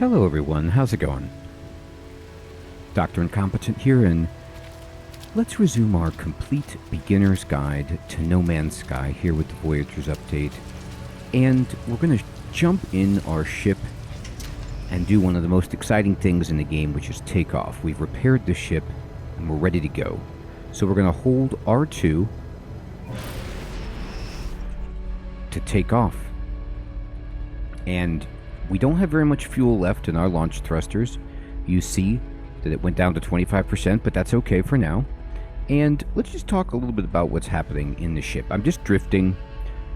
Hello everyone, how's it going? Dr. Incompetent here, and let's resume our complete beginner's guide to No Man's Sky here with the Voyagers update. And we're going to jump in our ship and do one of the most exciting things in the game, which is takeoff. We've repaired the ship and we're ready to go. So we're going to hold R2 to take off. And we don't have very much fuel left in our launch thrusters. You see that it went down to 25%, but that's okay for now. And let's just talk a little bit about what's happening in the ship. I'm just drifting,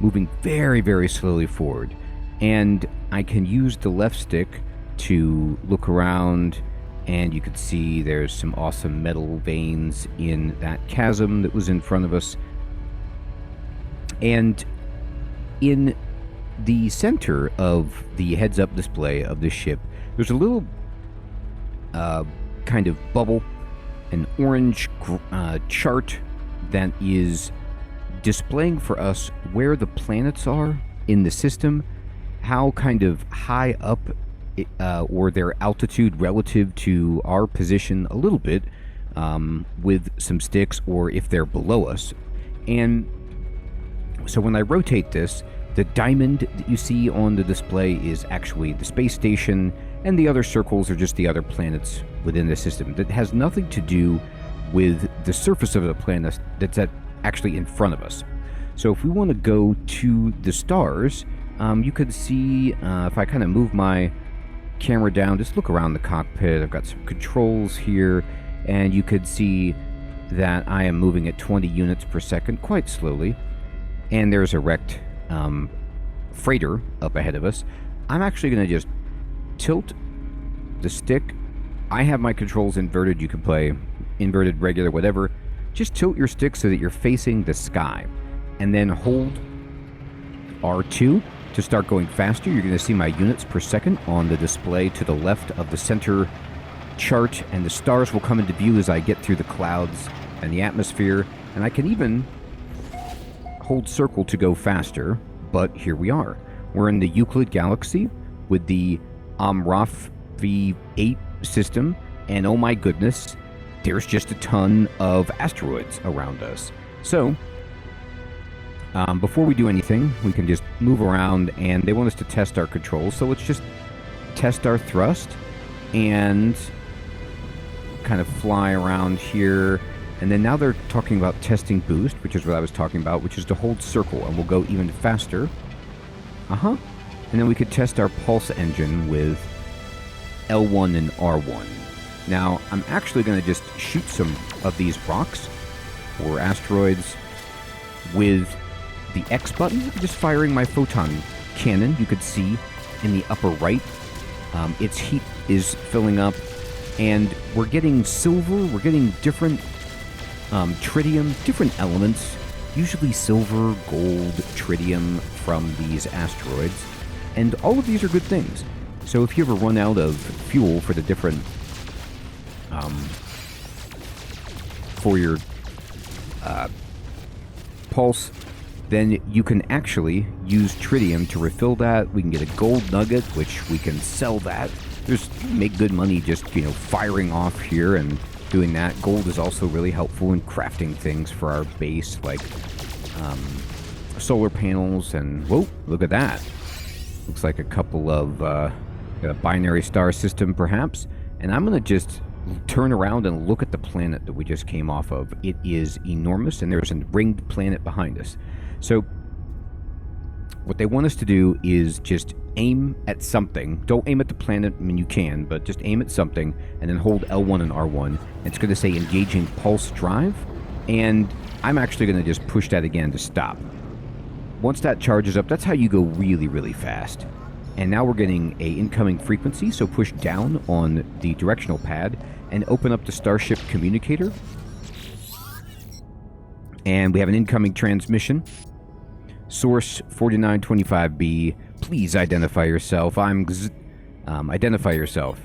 moving very, very slowly forward. And I can use the left stick to look around, and you can see there's some awesome metal veins in that chasm that was in front of us. And in the center of the heads-up display of the ship, there's a little kind of bubble, an orange chart that is displaying for us where the planets are in the system, how kind of high up or their altitude relative to our position a little bit with some sticks, or if they're below us. And so when I rotate this, the diamond that you see on the display is actually the space station, and the other circles are just the other planets within the system. That has nothing to do with the surface of the planet that's actually in front of us. So if we want to go to the stars, you could see, if I kind of move my camera down, just look around the cockpit, I've got some controls here, and you could see that I am moving at 20 units per second, quite slowly, and there's a wrecked freighter up ahead of us. I'm actually going to just tilt the stick. I have my controls inverted. You can play inverted, regular, whatever. Just tilt your stick so that you're facing the sky, and then hold R2 to start going faster. You're going to see my units per second on the display to the left of the center chart, and the stars will come into view as I get through the clouds and the atmosphere, and I can even hold circle to go faster. But here we are. We're in the Euclid galaxy with the Amraf V8 system, and oh my goodness, there's just a ton of asteroids around us. So before we do anything, we can just move around, and they want us to test our controls. So let's just test our thrust and kind of fly around here. And then now they're talking about testing boost, which is what I was talking about, which is to hold circle, and we'll go even faster. And then we could test our pulse engine with L1 and R1. Now, I'm actually going to just shoot some of these rocks or asteroids with the X button. I'm just firing my photon cannon. You could see in the upper right, its heat is filling up, and we're getting silver, we're getting different tritium, different elements, usually silver, gold, tritium from these asteroids, and all of these are good things. So if you ever run out of fuel for the different, for your pulse, then you can actually use tritium to refill that. We can get a gold nugget, which we can sell that. Make good money just, firing off here and doing that. Gold is also really helpful in crafting things for our base, like solar panels, and whoa, look at that. Looks like a couple of a binary star system, perhaps. And I'm going to just turn around and look at the planet that we just came off of. It is enormous, and there's a ringed planet behind us. So what they want us to do is just aim at something. Don't aim at the planet. I mean, you can, but just aim at something, and then hold L1 and R1. It's going to say engaging pulse drive, and I'm actually going to just push that again to stop. Once that charges up, that's how you go really, really fast. And now we're getting a incoming frequency, so push down on the directional pad and open up the Starship communicator. And we have an incoming transmission. Source 4925B, please identify yourself. Identify yourself.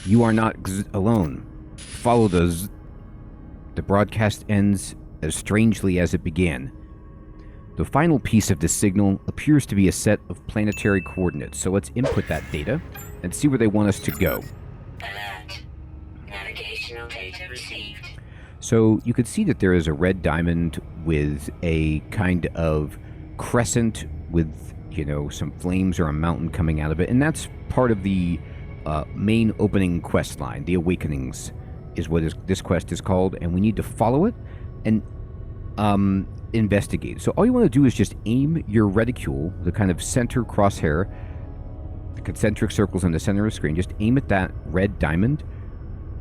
You are not alone. Follow the broadcast ends as strangely as it began. The final piece of this signal appears to be a set of planetary coordinates, so let's input that data and see where they want us to go. Alert. Navigational data received. So you can see that there is a red diamond with a kind of crescent with, some flames or a mountain coming out of it. And that's part of the main opening quest line. The Awakenings is what this quest is called. And we need to follow it and investigate. So all you want to do is just aim your reticule, the kind of center crosshair, the concentric circles in the center of the screen. Just aim at that red diamond,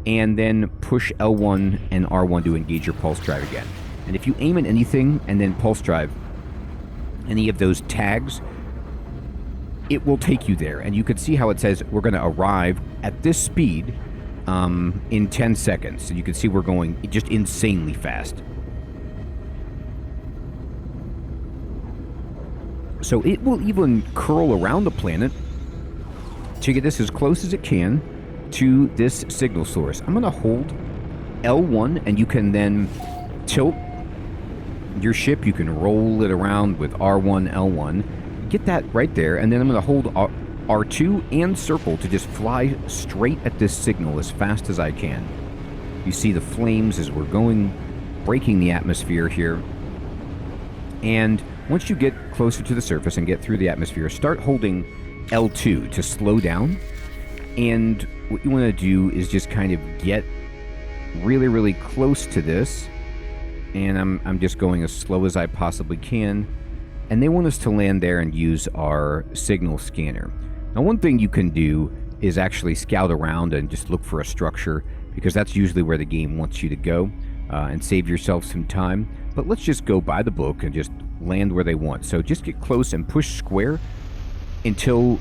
and then push L1 and R1 to engage your pulse drive again. And if you aim at anything and then pulse drive any of those tags, it will take you there. And you can see how it says we're going to arrive at this speed in 10 seconds. And you can see we're going just insanely fast. So it will even curl around the planet to get this as close as it can to this signal source. I'm going to hold L1, and you can then tilt your ship. You can roll it around with R1, L1. Get that right there, and then I'm going to hold R2 and circle to just fly straight at this signal as fast as I can. You see the flames as we're going, breaking the atmosphere here. And once you get closer to the surface and get through the atmosphere, start holding L2 to slow down. And what you want to do is just kind of get really, really close to this. And I'm just going as slow as I possibly can. And they want us to land there and use our signal scanner. Now, one thing you can do is actually scout around and just look for a structure, because that's usually where the game wants you to go, and save yourself some time. But let's just go by the book and just land where they want. So just get close and push square until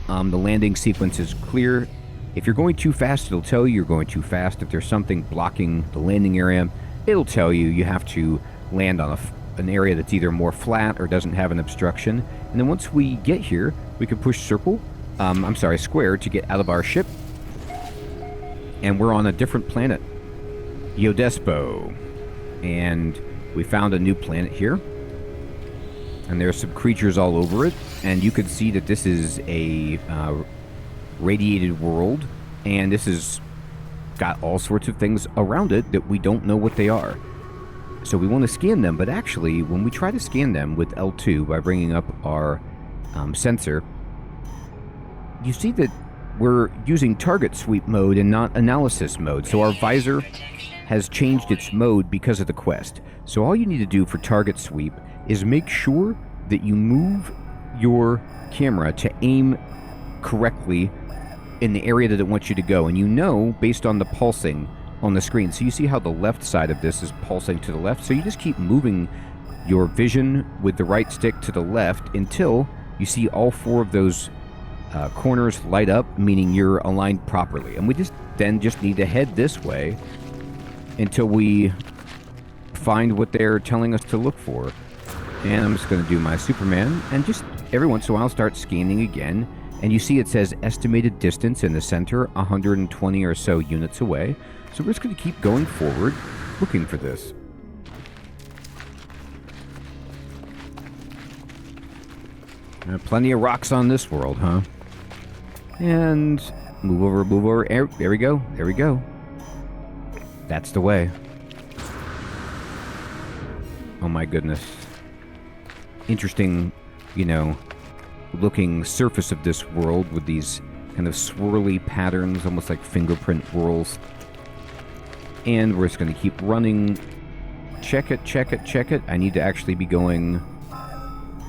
the landing sequence is clear. If you're going too fast, it'll tell you you're going too fast. If there's something blocking the landing area, it'll tell you you have to land on an area that's either more flat or doesn't have an obstruction. And then once we get here, we can push square to get out of our ship. And we're on a different planet, Yodespo. And we found a new planet here. And there's some creatures all over it. And you can see that this is a radiated world. And this has got all sorts of things around it that we don't know what they are. So we want to scan them. But actually, when we try to scan them with L2 by bringing up our sensor, you see that we're using target sweep mode and not analysis mode. So our visor has changed its mode because of the quest. So all you need to do for target sweep is make sure that you move your camera to aim correctly in the area that it wants you to go. And you know based on the pulsing on the screen. So you see how the left side of this is pulsing to the left. So you just keep moving your vision with the right stick to the left until you see all four of those corners light up, meaning you're aligned properly. And we just need to head this way until we find what they're telling us to look for. And I'm just going to do my Superman and just every once in a while start scanning again. And you see it says estimated distance in the center, 120 or so units away. So we're just going to keep going forward, looking for this. Plenty of rocks on this world, huh? And move over. There we go. That's the way. Oh my goodness. Interesting, looking surface of this world with these kind of swirly patterns, almost like fingerprint whorls. And we're just going to keep running. Check it. I need to actually be going...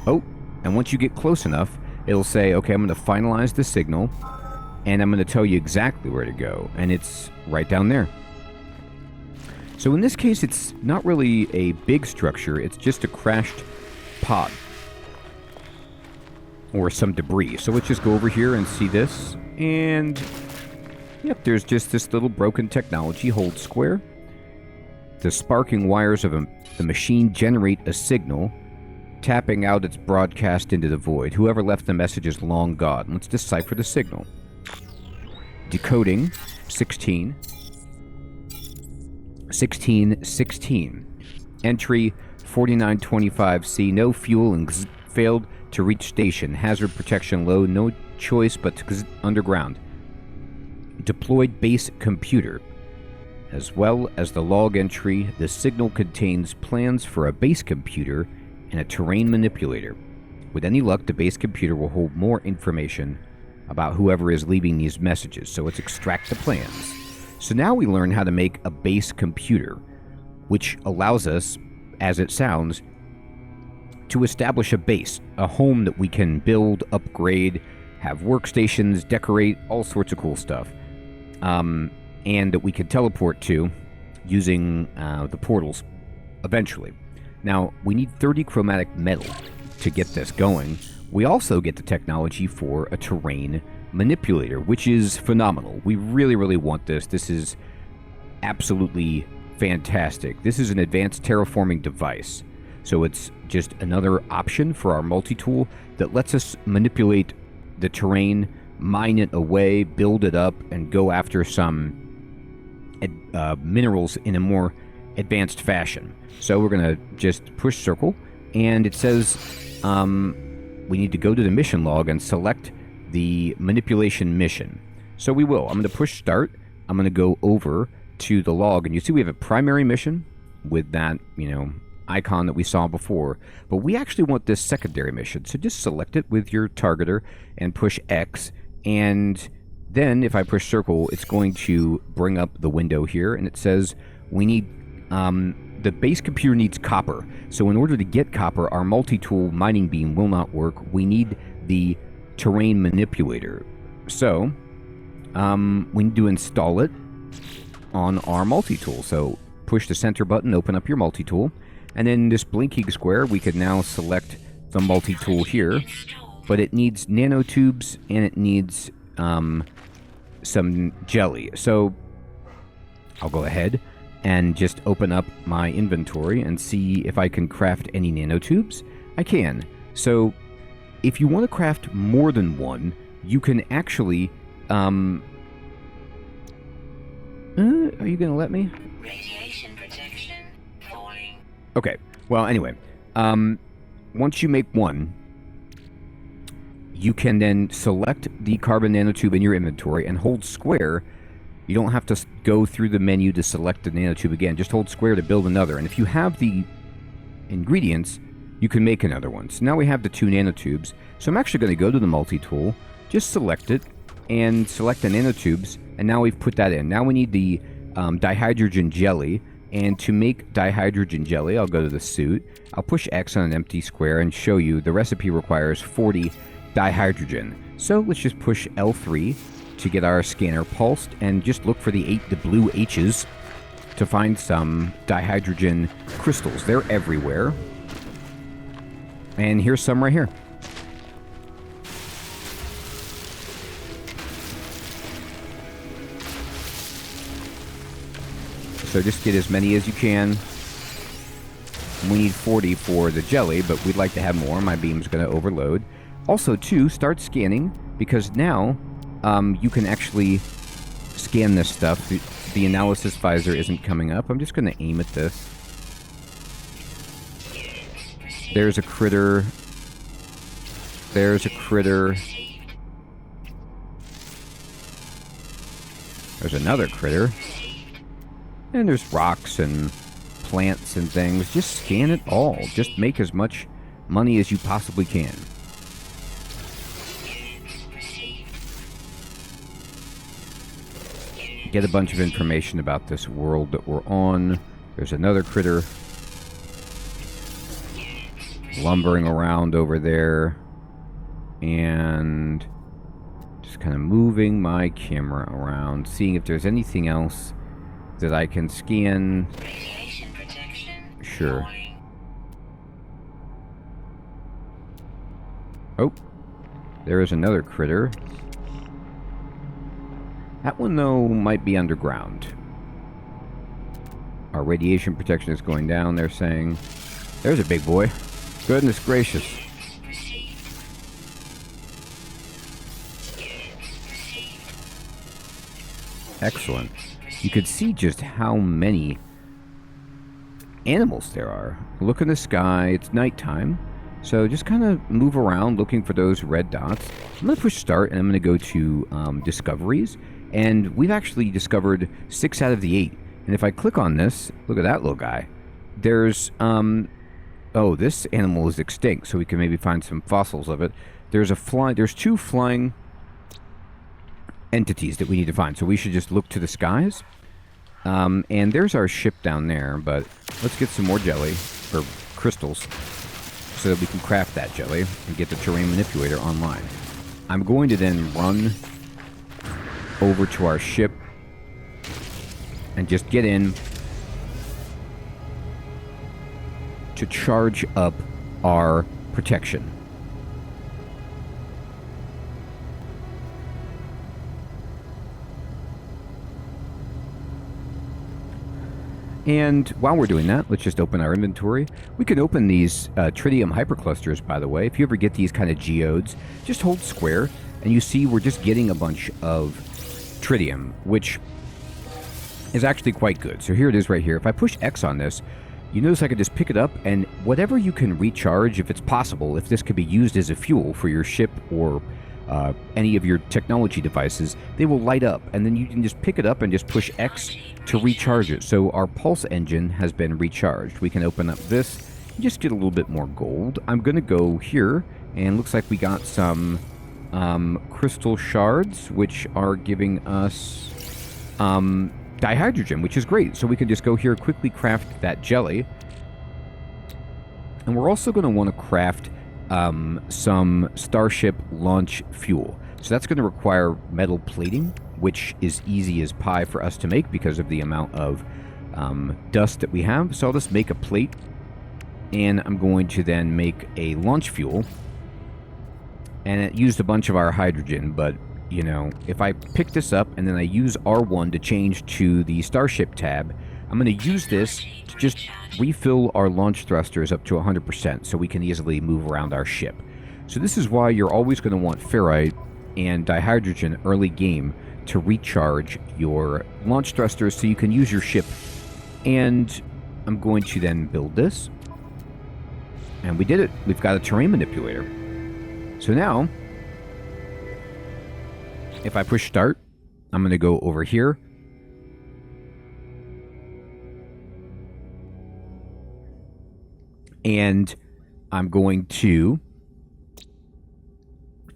Oh, and once you get close enough, it'll say, okay, I'm going to finalize the signal, and I'm going to tell you exactly where to go. And it's right down there. So in this case, it's not really a big structure. It's just a crashed pod. Or some debris. So let's just go over here and see this. And... yep, there's just this little broken technology. Hold square. The sparking wires of the machine generate a signal, tapping out its broadcast into the void. Whoever left the message is long gone. Let's decipher the signal. Decoding 16. 16. Entry 4925C. No fuel and failed to reach station. Hazard protection low. No choice, but because underground. Deployed base computer. As well as the log entry, the signal contains plans for a base computer and a terrain manipulator. With any luck, the base computer will hold more information about whoever is leaving these messages, so let's extract the plans. So now we learn how to make a base computer, which allows us, as it sounds, to establish a base, a home that we can build, upgrade, have workstations, decorate, all sorts of cool stuff. And that we can teleport to using the portals eventually. Now, we need 30 chromatic metal to get this going. We also get the technology for a terrain manipulator, which is phenomenal. We really, really want this. This is absolutely fantastic. This is an advanced terraforming device. So it's just another option for our multi-tool that lets us manipulate the terrain, mine it away, build it up, and go after some minerals in a more advanced fashion. So we're going to just push circle, and it says we need to go to the mission log and select the manipulation mission. So we will. I'm going to push start. I'm going to go over to the log, and you see we have a primary mission with that, icon that we saw before, but we actually want this secondary mission. So just select it with your targeter and push X, and then if I push circle, it's going to bring up the window here, and it says we need the base computer needs copper. So in order to get copper, our multi-tool mining beam will not work. We need the terrain manipulator. So we need to install it on our multi-tool. So push the center button, open up your multi-tool, and then this blinking square, we could now select the multi-tool here, but it needs nanotubes and it needs some jelly. So I'll go ahead and just open up my inventory and see if I can craft any nanotubes. I can. So if you want to craft more than one, you can actually are you gonna let me? Radiation protection falling. Okay. Well, anyway, once you make one, you can then select the carbon nanotube in your inventory and hold square. You don't have to go through the menu to select the nanotube again. Just hold square to build another. And if you have the ingredients, you can make another one. So now we have the 2 nanotubes. So I'm actually going to go to the multi-tool, just select it, and select the nanotubes. And now we've put that in. Now we need the dihydrogen jelly. And to make dihydrogen jelly, I'll go to the suit. I'll push X on an empty square and show you the recipe requires 40 dihydrogen. So let's just push L3 to get our scanner pulsed and just look for the blue H's to find some dihydrogen crystals. They're everywhere. And here's some right here. So just get as many as you can. We need 40 for the jelly, but we'd like to have more. My beam's going to overload. Also, too, start scanning, because now you can actually scan this stuff. The analysis visor isn't coming up. I'm just going to aim at this. There's a critter. There's a critter. There's another critter. And there's rocks and plants and things. Just scan it all. Just make as much money as you possibly can. Get a bunch of information about this world that we're on. There's another critter lumbering around over there. And just kind of moving my camera around, seeing if there's anything else that I can scan. Radiation protection Sure. falling. Oh, there is another critter. That one, though, might be underground. Our radiation protection is going down, they're saying. There's a big boy. Goodness gracious. Excellent. You could see just how many animals there are. Look in the sky, it's nighttime. So just kind of move around looking for those red dots. I'm going to push start, and I'm going to go to discoveries. And we've actually discovered 6 out of the 8. And if I click on this, look at that little guy. There's, oh, this animal is extinct, so we can maybe find some fossils of it. There's 2 flying entities that we need to find, so we should just look to the skies. And there's our ship down there, but let's get some more jelly, or crystals, so that we can craft that jelly and get the terrain manipulator online. I'm going to then run over to our ship and just get in to charge up our protection. And while we're doing that, let's just open our inventory. We can open these tritium hyperclusters, by the way. If you ever get these kind of geodes, just hold square, and you see we're just getting a bunch of tritium, which is actually quite good. So here it is right here. If I push X on this, you notice I can just pick it up, and whatever you can recharge, if it's possible, if this could be used as a fuel for your ship or any of your technology devices, they will light up, and then you can just pick it up and just push X to recharge it. So our pulse engine has been recharged. We can open up this and just get a little bit more gold. I'm going to go here, and looks like we got some crystal shards, which are giving us dihydrogen, which is great. So we can just go here, quickly craft that jelly. And we're also going to want to craft some starship launch fuel. So that's going to require metal plating, which is easy as pie for us to make because of the amount of dust that we have. So I'll just make a plate, and I'm going to then make a launch fuel. And it used a bunch of our hydrogen, but, you know, if I pick this up and then I use R1 to change to the Starship tab, I'm going to use this to just refill our launch thrusters up to 100% so we can easily move around our ship. So this is why you're always going to want ferrite and dihydrogen early game to recharge your launch thrusters so you can use your ship. And I'm going to then build this. And we did it. We've got a terrain manipulator. So now, if I push start, I'm going to go over here. And I'm going to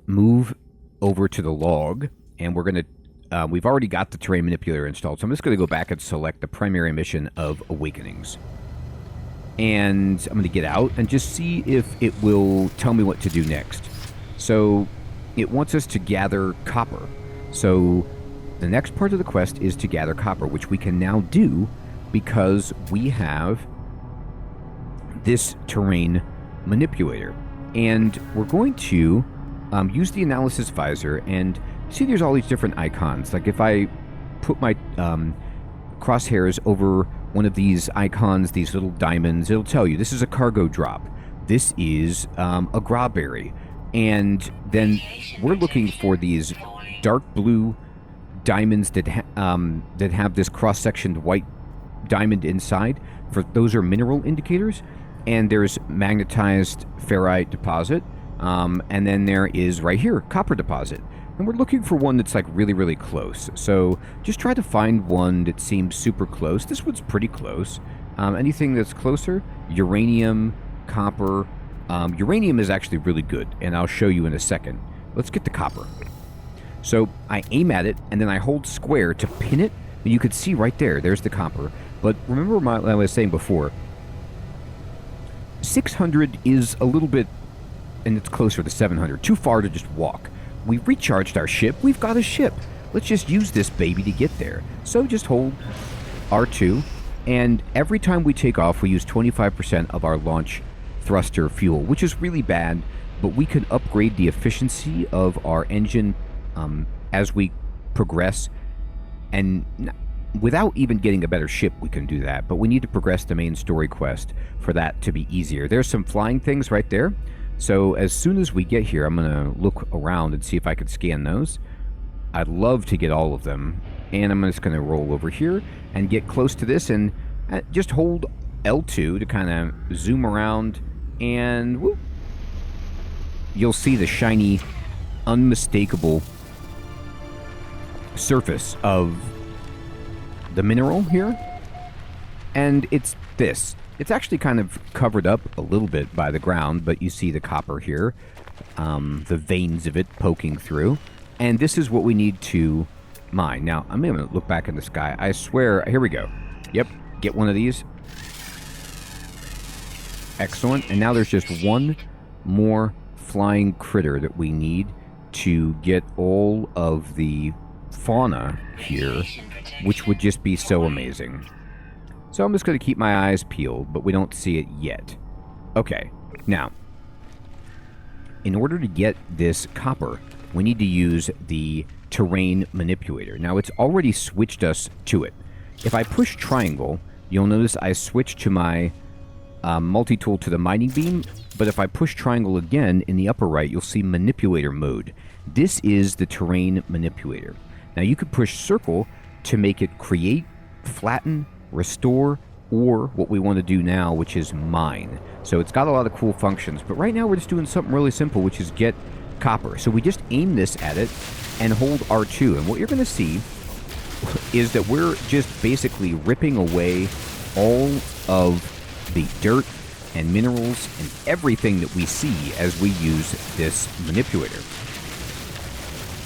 move over to the log, and we're going to, we've already got the terrain manipulator installed, so I'm just going to go back and select the primary mission of Awakenings. And I'm going to get out and just see if it will tell me what to do next. So it wants us to gather copper. So the next part of the quest is to gather copper, which we can now do because we have this terrain manipulator. And we're going to use the analysis visor, and see there's all these different icons. Like if I put my crosshairs over one of these icons, these little diamonds, it'll tell you this is a cargo drop. This is a grawberry. And then we're looking for these dark blue diamonds that have this cross-sectioned white diamond inside. For those are mineral indicators. And there's magnetized ferrite deposit. And then there is right here, copper deposit. And we're looking for one that's like really, really close. So just try to find one that seems super close. This one's pretty close. Anything that's closer, uranium, copper. Uranium is actually really good, and I'll show you in a second. Let's get the copper. So I aim at it, and then I hold square to pin it. And you could see right there, there's the copper. But remember what I was saying before. 600 is a little bit, and it's closer to 700. Too far to just walk. We've recharged our ship. We've got a ship. Let's just use this baby to get there. So just hold R2, and every time we take off, we use 25% of our launch thruster fuel, which is really bad, but we can upgrade the efficiency of our engine as we progress, and without even getting a better ship we can do that, but we need to progress the main story quest for that to be easier. There's some flying things right there, so as soon as we get here, I'm going to look around and see if I could scan those. I'd love to get all of them, and I'm just going to roll over here and get close to this, and just hold L2 to kind of zoom around, and whoop, you'll see the shiny unmistakable surface of the mineral here, and it's this. It's actually kind of covered up a little bit by the ground, but you see the copper here, the veins of it poking through, and this is what we need to mine. Now, I'm going to look back in the sky. I swear, here we go. Yep, get one of these. Excellent, and now there's just one more flying critter that we need to get all of the fauna here, which would just be so amazing. So I'm just going to keep my eyes peeled, but we don't see it yet. Okay, now, in order to get this copper, we need to use the terrain manipulator. Now, it's already switched us to it. If I push triangle, you'll notice I switch to my multi-tool to the mining beam, but if I push triangle again in the upper right, you'll see manipulator mode. This is the terrain manipulator. Now, you could push circle to make it create, flatten, restore, or what we want to do now, which is mine. So it's got a lot of cool functions, but right now we're just doing something really simple, which is get copper. So we just aim this at it and hold R2, and what you're going to see is that we're just basically ripping away all of the dirt and minerals and everything that we see as we use this manipulator.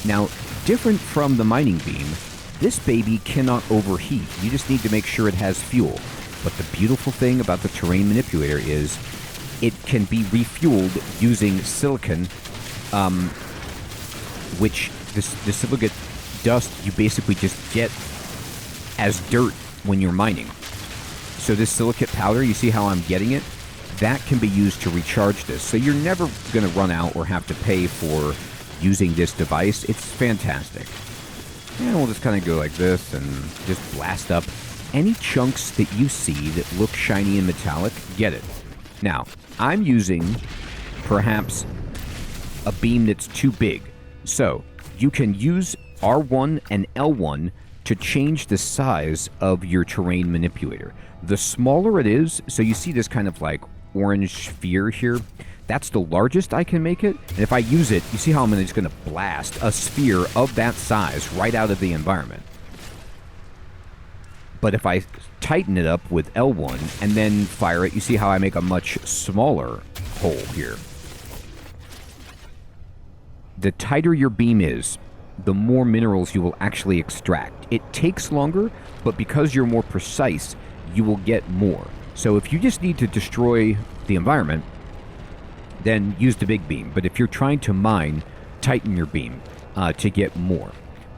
Now, different from the mining beam, this baby cannot overheat. You just need to make sure it has fuel. But the beautiful thing about the terrain manipulator is it can be refueled using silicon, which the silicate dust you basically just get as dirt when you're mining. So this silicate powder, you see how I'm getting it? That can be used to recharge this. So you're never going to run out or have to pay for using this device. It's fantastic. And we'll just kind of go like this and just blast up any chunks that you see that look shiny and metallic. Get it. Now, I'm using perhaps a beam that's too big. So you can use R1 and L1 to change the size of your terrain manipulator. The smaller it is, so you see this kind of like orange sphere here, that's the largest I can make it. And if I use it, you see how I'm just going to blast a sphere of that size right out of the environment. But if I tighten it up with L1 and then fire it, you see how I make a much smaller hole here. The tighter your beam is, the more minerals you will actually extract. It takes longer, but because you're more precise, you will get more. So if you just need to destroy the environment, then use the big beam. But if you're trying to mine, tighten your beam to get more.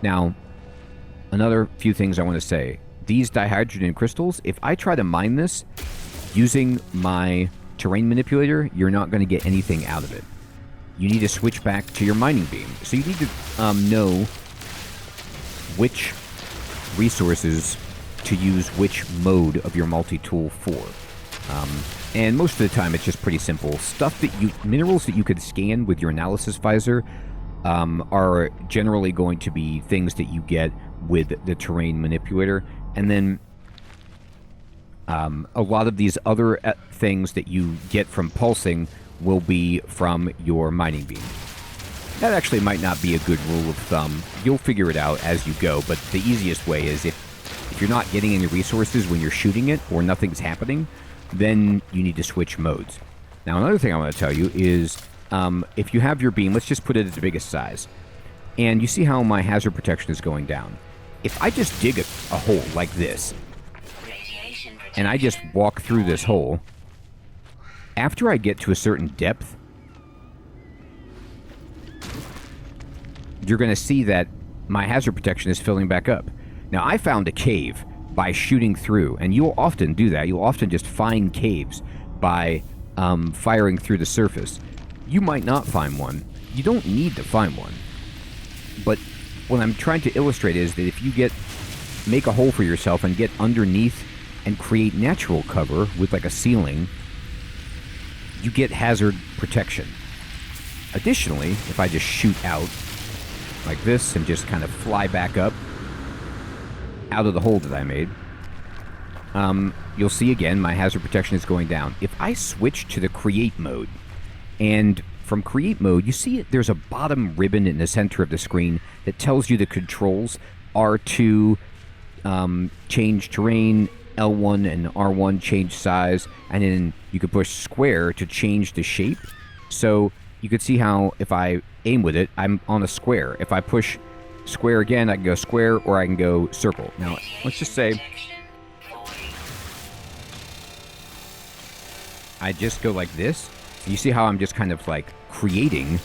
Now, another few things I want to say. These dihydrogen crystals, if I try to mine this using my terrain manipulator, you're not going to get anything out of it. You need to switch back to your mining beam. So you need to know which resources to use which mode of your multi-tool for. And most of the time it's just pretty simple. Minerals that you could scan with your analysis visor are generally going to be things that you get with the terrain manipulator. And then a lot of these other things that you get from pulsing will be from your mining beam. That actually might not be a good rule of thumb. You'll figure it out as you go, but the easiest way is if you're not getting any resources when you're shooting it or nothing's happening, then you need to switch modes. Now, another thing I want to tell you is if you have your beam, let's just put it at the biggest size, and you see how my hazard protection is going down. If I just dig a hole like this, and I just walk through this hole, after I get to a certain depth, you're going to see that my hazard protection is filling back up. Now, I found a cave by shooting through, and you'll often do that. You'll often just find caves by firing through the surface. You might not find one. You don't need to find one. But what I'm trying to illustrate is that if you make a hole for yourself and get underneath and create natural cover with like a ceiling, you get hazard protection. Additionally, if I just shoot out like this and just kind of fly back up out of the hole that I made, you'll see again my hazard protection is going down. If I switch to the create mode and from create mode, you see there's a bottom ribbon in the center of the screen that tells you the controls. R2, change terrain, L1 and R1 change size, and then you can push square to change the shape. So you can see how if I aim with it, I'm on a square. If I push square again, I can go square or I can go circle. Now, let's just say I just go like this. You see how I'm just kind of like creating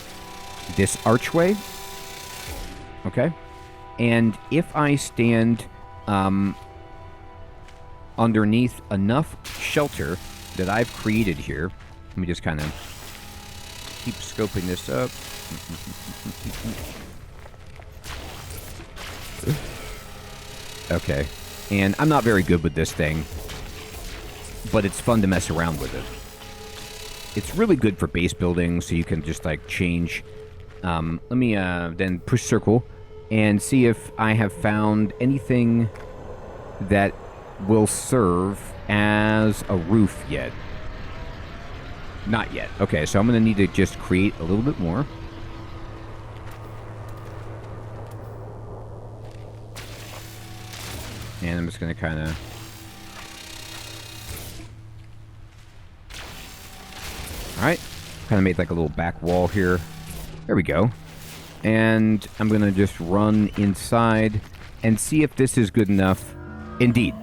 this archway? Okay? And if I stand underneath enough shelter that I've created here, let me just kind of keep scoping this up. Okay. And I'm not very good with this thing, but it's fun to mess around with it. It's really good for base building, so you can just like change. Let me then push circle and see if I have found anything that will serve as a roof yet. Not yet. Okay, so I'm going to need to just create a little bit more. And I'm just going to kind of... Alright. Kind of made like a little back wall here. There we go. And I'm going to just run inside and see if this is good enough. Indeed.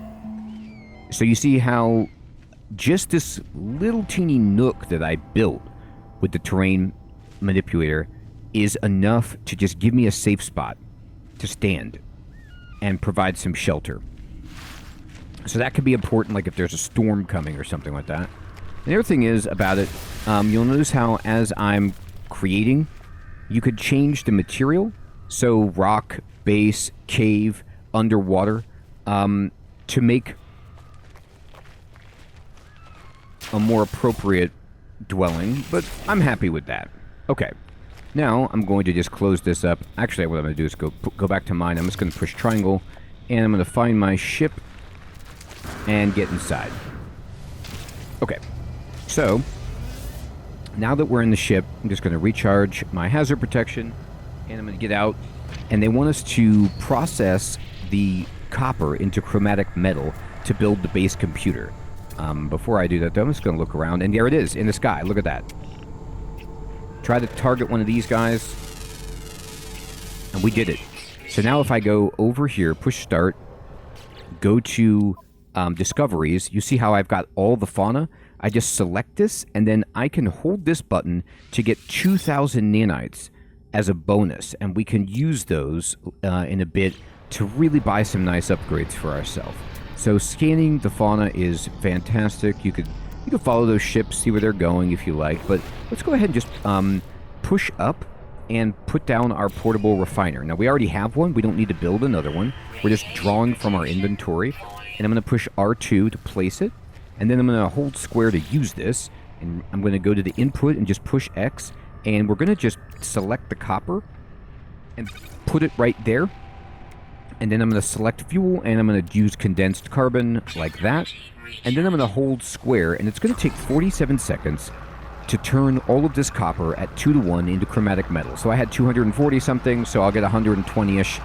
So you see how just this little teeny nook that I built with the terrain manipulator is enough to just give me a safe spot to stand and provide some shelter. So that could be important, like if there's a storm coming or something like that. The other thing is about it, you'll notice how as I'm creating, you could change the material. So rock, base, cave, underwater, to make a more appropriate dwelling, but I'm happy with that. Okay, now I'm going to just close this up. Actually, what I'm going to do is go back to mine. I'm just going to push triangle, and I'm going to find my ship and get inside. Okay, so now that we're in the ship, I'm just going to recharge my hazard protection, and I'm going to get out. And they want us to process the copper into chromatic metal to build the base computer. Before I do that, though, I'm just going to look around, and there it is in the sky. Look at that. Try to target one of these guys, and we did it. So now if I go over here, push start, go to discoveries, you see how I've got all the fauna? I just select this, and then I can hold this button to get 2,000 nanites as a bonus, and we can use those in a bit to really buy some nice upgrades for ourselves. So scanning the fauna is fantastic. You could follow those ships, see where they're going if you like, but let's go ahead and just push up and put down our portable refiner. Now we already have one. We don't need to build another one. We're just drawing from our inventory, and I'm going to push R2 to place it, and then I'm going to hold square to use this, and I'm going to go to the input and just push X, and we're going to just select the copper and put it right there. And then I'm going to select fuel, and I'm going to use condensed carbon like that. And then I'm going to hold square, and it's going to take 47 seconds to turn all of this copper at 2-to-1 into chromatic metal. So I had 240 something, so I'll get 120-ish,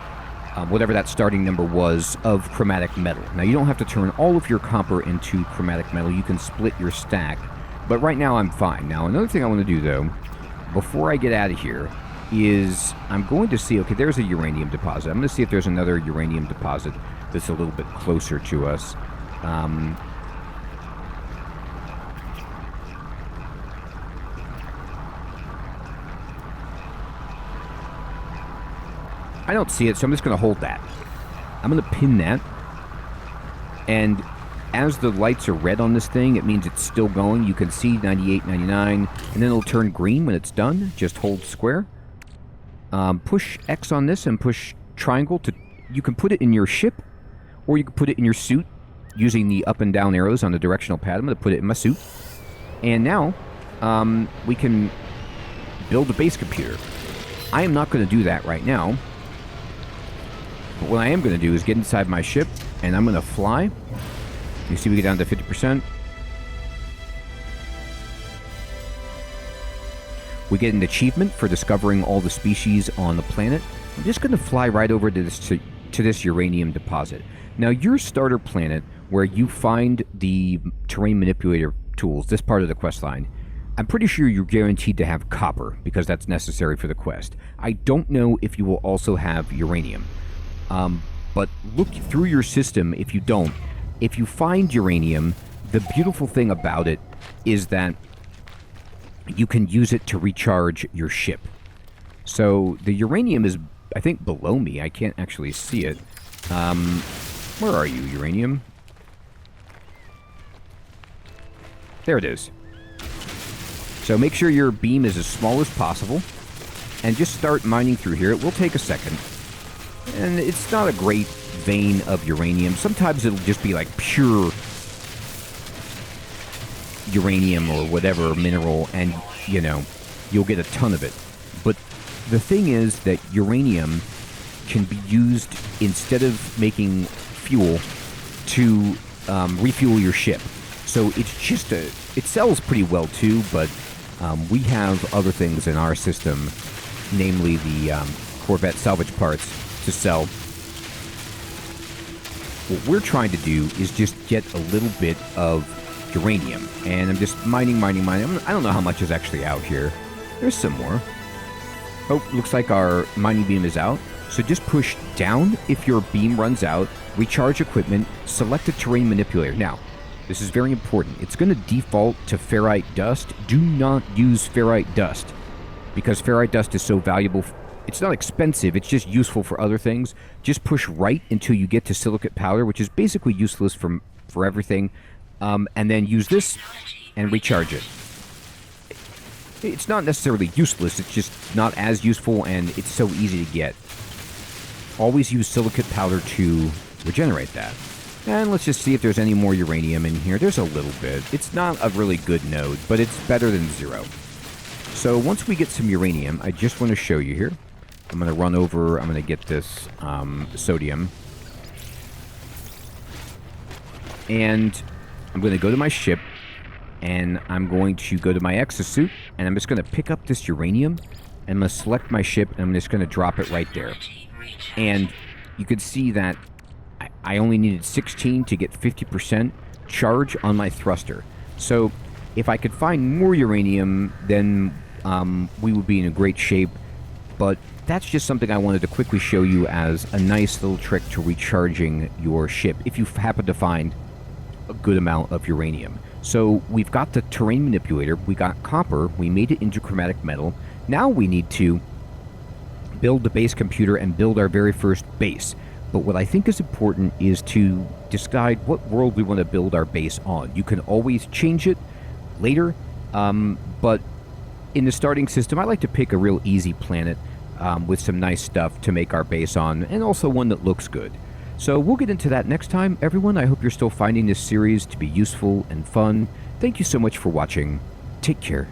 whatever that starting number was, of chromatic metal. Now you don't have to turn all of your copper into chromatic metal. You can split your stack. But right now I'm fine. Now another thing I want to do, though, before I get out of here, is I'm going to see, okay, there's a uranium deposit. I'm going to see if there's another uranium deposit that's a little bit closer to us. I don't see it, so I'm just going to hold that. I'm going to pin that. And as the lights are red on this thing, it means it's still going. You can see 98, 99, and then it'll turn green when it's done. Just hold square. Push X on this and push triangle to... You can put it in your ship, or you can put it in your suit using the up and down arrows on the directional pad. I'm going to put it in my suit. And now, we can build a base computer. I am not going to do that right now. But what I am going to do is get inside my ship, and I'm going to fly. You see we get down to 50%. We get an achievement for discovering all the species on the planet. I'm just going to fly right over to this uranium deposit. Now, your starter planet, where you find the terrain manipulator tools, this part of the quest line, I'm pretty sure you're guaranteed to have copper, because that's necessary for the quest. I don't know if you will also have uranium. But look through your system if you don't. If you find uranium, the beautiful thing about it is that you can use it to recharge your ship. So the uranium is, I think, below me. I can't actually see it. Where are you, uranium? There it is. So make sure your beam is as small as possible, and just start mining through here. It will take a second. And it's not a great vein of uranium. Sometimes it'll just be like pure uranium or whatever mineral, and, you know, you'll get a ton of it. But the thing is that uranium can be used instead of making fuel to refuel your ship. So it's just it sells pretty well too, but we have other things in our system, namely the Corvette salvage parts, to sell. What we're trying to do is just get a little bit of uranium, and I'm just mining. I don't know how much is actually out here. There's some more. Oh, looks like our mining beam is out. So just push down if your beam runs out, recharge equipment, select a terrain manipulator. Now, this is very important. It's going to default to ferrite dust. Do not use ferrite dust, because ferrite dust is so valuable. It's not expensive, it's just useful for other things. Just push right until you get to silicate powder, which is basically useless for everything. And then use this and recharge it. It's not necessarily useless, it's just not as useful, and it's so easy to get. Always use silicate powder to regenerate that. And let's just see if there's any more uranium in here. There's a little bit. It's not a really good node, but it's better than 0. So once we get some uranium, I just want to show you here. I'm going to run over, I'm going to get this sodium. And I'm going to go to my ship, and I'm going to go to my exosuit, and I'm just going to pick up this uranium, and I'm going to select my ship, and I'm just going to drop it right there. And you can see that I only needed 16 to get 50% charge on my thruster. So if I could find more uranium, then we would be in a great shape. But that's just something I wanted to quickly show you as a nice little trick to recharging your ship if you happen to find a good amount of uranium. So we've got the terrain manipulator, we got copper, we made it into chromatic metal. Now we need to build the base computer and build our very first base. But what I think is important is to decide what world we want to build our base on. You can always change it later, but in the starting system, I like to pick a real easy planet with some nice stuff to make our base on, and also one that looks good. So we'll get into that next time. Everyone, I hope you're still finding this series to be useful and fun. Thank you so much for watching. Take care.